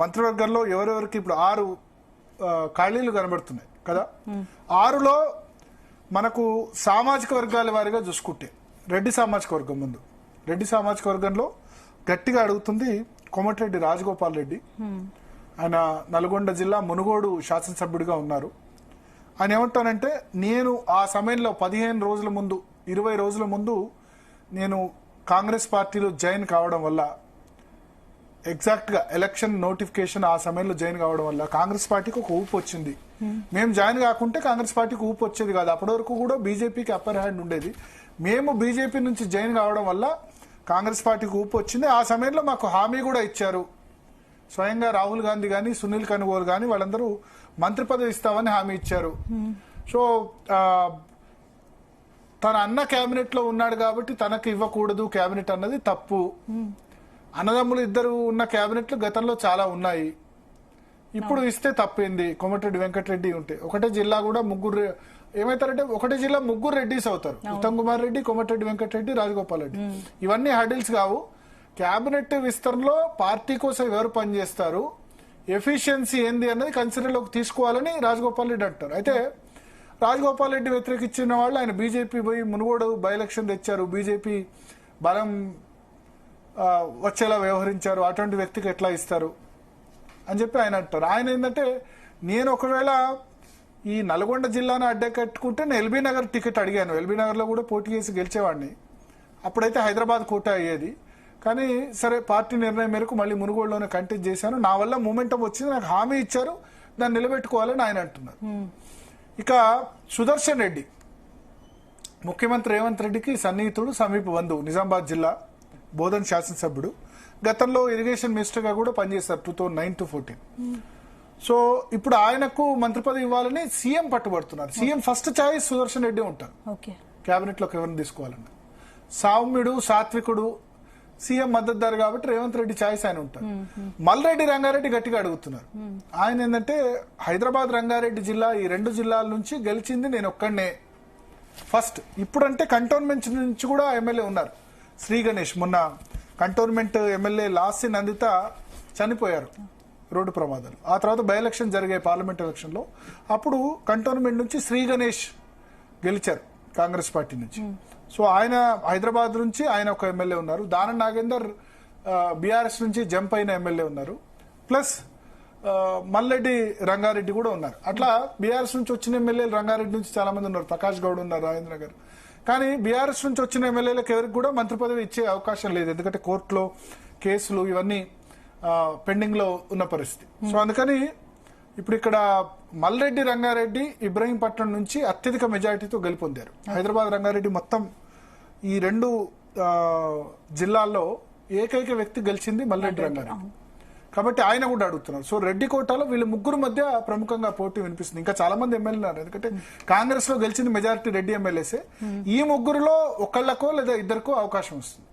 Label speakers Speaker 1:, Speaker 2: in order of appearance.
Speaker 1: మంత్రివర్గంలో ఎవరెవరికి ఇప్పుడు 6 ఖాళీలు కనబడుతున్నాయి కదా. 6లో మనకు సామాజిక వర్గాల వారిగా చూసుకుంటే రెడ్డి సామాజిక వర్గం ముందు, రెడ్డి సామాజిక వర్గంలో గట్టిగా అడుగుతుంది కోమటిరెడ్డి రాజగోపాల్ రెడ్డి. ఆయన నల్గొండ జిల్లా మునుగోడు శాసనసభ్యుడిగా ఉన్నారు. ఆయన ఏమంటానంటే, నేను ఆ సమయంలో 15 రోజుల ముందు 20 రోజుల ముందు నేను కాంగ్రెస్ పార్టీలో జాయిన్ కావడం వల్ల, ఎగ్జాక్ట్గా ఎలక్షన్ నోటిఫికేషన్ ఆ సమయంలో జాయిన్ కావడం వల్ల కాంగ్రెస్ పార్టీకి ఒక ఊపు వచ్చింది. మేము జాయిన్ కాకుంటే కాంగ్రెస్ పార్టీకి ఊపు వచ్చేది కాదు. అప్పటి వరకు కూడా బీజేపీకి అప్పర్ హ్యాండ్ ఉండేది. మేము బీజేపీ నుంచి జాయిన్ కావడం వల్ల కాంగ్రెస్ పార్టీకి ఊపు వచ్చింది. ఆ సమయంలో మాకు హామీ కూడా ఇచ్చారు. స్వయంగా రాహుల్ గాంధీ కానీ సునీల్ కనుగోలు కానీ వాళ్ళందరూ మంత్రి పదవి ఇస్తామని హామీ ఇచ్చారు. సో తన అన్న క్యాబినెట్ లో ఉన్నాడు కాబట్టి తనకు ఇవ్వకూడదు క్యాబినెట్ అన్నది తప్పు. అన్నదమ్ములు ఇద్దరు ఉన్న క్యాబినెట్లు గతంలో చాలా ఉన్నాయి. ఇప్పుడు ఇస్తే తప్పేంది? కోమటిరెడ్డి వెంకటరెడ్డి ఉంటే ఒకటే జిల్లా కూడా ముగ్గురు ఏమవుతారంటే, ఒకటే జిల్లా ముగ్గురు రెడ్డిస్ అవుతారు. ఉత్తమ్ కుమార్ రెడ్డి, కోమటిరెడ్డి వెంకటరెడ్డి, రాజగోపాల్ రెడ్డి. ఇవన్నీ హడిల్స్ కావు. క్యాబినెట్ విస్తరణలో పార్టీ కోసం ఎవరు పనిచేస్తారు, ఎఫిషియన్సీ ఏంది అన్నది కన్సిడర్లోకి తీసుకోవాలని రాజగోపాల్ రెడ్డి అంటారు. అయితే రాజగోపాల్ రెడ్డి వ్యతిరేకించిన వాళ్ళు ఆయన బీజేపీ పోయి మునుగోడు బై ఎలక్షన్ తెచ్చారు, బీజేపీ బలం వచ్చేలా వ్యవహరించారు, అటువంటి వ్యక్తికి ఎట్లా ఇస్తారు అని చెప్పి ఆయన అంటారు. ఆయన ఏంటంటే, నేను ఒకవేళ ఈ నల్గొండ జిల్లాను అడ్డకట్టుకుంటే నేను ఎల్బీ నగర్ టికెట్ అడిగాను. ఎల్బీ నగర్లో కూడా పోటీ చేసి గెలిచేవాడిని. అప్పుడైతే హైదరాబాద్ కోటా అయ్యేది. కానీ సరే, పార్టీ నిర్ణయం మేరకు మళ్ళీ మునుగోడులోనే కంటెస్ట్ చేశాను. నా వల్ల మూమెంటం వచ్చింది, నాకు హామీ ఇచ్చారు, దాన్ని నిలబెట్టుకోవాలని ఆయన అంటున్నారు. ఇక సుదర్శన్ రెడ్డి ముఖ్యమంత్రి రేవంత్ రెడ్డికి సన్నిహితుడు, సమీప బంధువు, నిజామాబాద్ జిల్లా బోధన్ శాసనసభ్యుడు. గతంలో ఇరిగేషన్ మినిస్టర్గా కూడా పనిచేశారు 2009 to 14. సో ఇప్పుడు ఆయనకు మంత్రి పదవి ఇవ్వాలని సీఎం పట్టుబడుతున్నారు. CM first choice Sudarshan Reddy ఉంటారు క్యాబినెట్ లోకి ఎవరిని తీసుకోవాలన్నా. సౌమ్యుడు, సాత్వికుడు, సీఎం మద్దతుదారు కాబట్టి రేవంత్ రెడ్డి ఛాయిస్ ఆయన ఉంటారు. మల్రెడ్డి రంగారెడ్డి గట్టిగా అడుగుతున్నారు. ఆయన ఏంటంటే, హైదరాబాద్ రంగారెడ్డి జిల్లా, ఈ 2 జిల్లాల నుంచి గెలిచింది నేను ఒక్కడనే ఫస్ట్. ఇప్పుడంటే కంటోన్మెంట్ నుంచి కూడా ఎమ్మెల్యే ఉన్నారు. శ్రీ గణేష్ మొన్న కంటోన్మెంట్ ఎమ్మెల్యే లాస్సి నందిత చనిపోయారు రోడ్డు ప్రమాదాలు. ఆ తర్వాత బై ఎలక్షన్ జరిగాయి పార్లమెంట్ ఎలక్షన్ లో. అప్పుడు కంటోన్మెంట్ నుంచి శ్రీ గణేష్ గెలిచారు కాంగ్రెస్ పార్టీ నుంచి. సో ఆయన హైదరాబాద్ నుంచి ఆయన ఒక ఎమ్మెల్యే ఉన్నారు. దానం నాగేందర్ బీఆర్ఎస్ నుంచి జంప్ అయిన ఎమ్మెల్యే ఉన్నారు. ప్లస్ మల్రెడ్డి రంగారెడ్డి కూడా ఉన్నారు. అట్లా బీఆర్ఎస్ నుంచి వచ్చిన ఎమ్మెల్యేలు రంగారెడ్డి నుంచి చాలా మంది ఉన్నారు. ప్రకాష్ గౌడ్ ఉన్నారు, రాజేంద్ర గారు. కానీ బీఆర్ఎస్ నుంచి వచ్చిన ఎమ్మెల్యేలకు ఎవరికి కూడా మంత్రి పదవి ఇచ్చే అవకాశం లేదు. ఎందుకంటే కోర్టులో కేసులు ఇవన్నీ పెండింగ్ లో ఉన్న పరిస్థితి. సో అందుకని ఇప్పుడు ఇక్కడ మల్రెడ్డి రంగారెడ్డి ఇబ్రహీంపట్నం నుంచి అత్యధిక మెజారిటీతో గెలుపొందారు. హైదరాబాద్ రంగారెడ్డి మొత్తం ఈ 2 జిల్లాల్లో ఏకైక వ్యక్తి గెలిచింది మల్రెడ్డి రంగారెడ్డి కాబట్టి ఆయన కూడా అడుగుతున్నారు. సో రెడ్డి కోటాలో వీళ్ళ ముగ్గురు మధ్య ప్రముఖంగా పోటీ వినిపిస్తుంది. ఇంకా చాలా మంది ఎమ్మెల్యేలు ఉన్నారు. ఎందుకంటే కాంగ్రెస్ లో గెలిచింది మెజారిటీ రెడ్డి ఎమ్మెల్యేసే. ఈ ముగ్గురులో ఒకళ్ళకో లేదా ఇద్దరికో అవకాశం వస్తుంది.